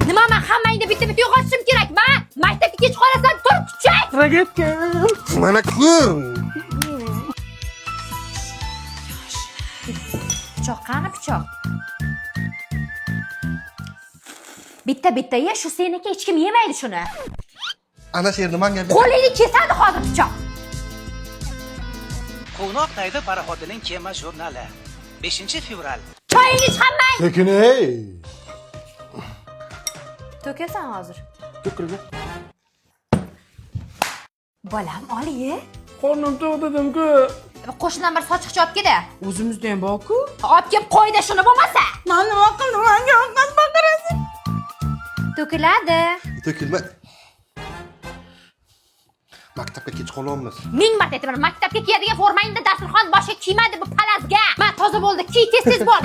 Nima men hammangni bitta-bitta yo'qotishim kerak? Men maktabga kech qolasan, turib kuchak. Ragatga. Mana ko'r. Pichoq qani pichoq? Bitta-bitta ye, shu seniki hech kim yemaydi shuni. Ana shu yerda menga Qo'lingni kesadi hozir pichoq. Quvnoqdagi parxodining kema jurnali 5-fevral. Choyingiz hammang. Lekin ey. To'kasan hozir. To'kildi. Bolam, ol-ye. Qornim to'q dedim-ku. Qo'shnidan bir sochiqcha olib keldi. O'zimizda ham bor-ku. Olib kelib qo'yda shuni bo'lmasa. Men nima qildim? Menga oqqan baqirasiz. To'kiladi. to'kilma. Maktabga kech qolamiz. Ming marta aytaman, maktabga kiyadigan formangni dasturxon boshiga kiymadi bu palazga. Men toza bo'ldi, kiy tez-tez bo'l.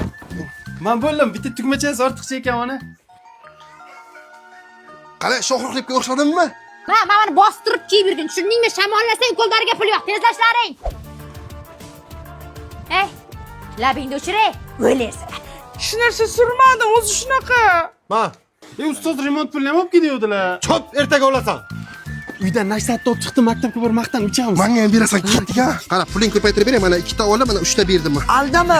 Men bo'ldim, bitta tugmachasi ortiqcha ekan ona. Qara, shohruxlikka o'xshadimmi? Mana buni bostirib kiyib yurgin. Tushundingmi? Shamollasang qo'llariga pul yo'q. Tezlashlaring. Ey, labingni o'chiray. O'lersan. Shu narsa surmadim, o'zi shunaqa. Ma, ustoz remont pulini ham olib ketaydilar. Chop, ertaga olasan. Uydan nashatni olib chiqdim, maktabga borib maqtan ichamiz. Menga ham berasan, ketdik-a. Qara, puling ko'paytirib bering. Mana 2 ta olib, mana 3 ta berdim. Aldama.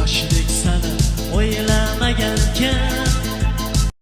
Yoshdek sani o'ylamagankan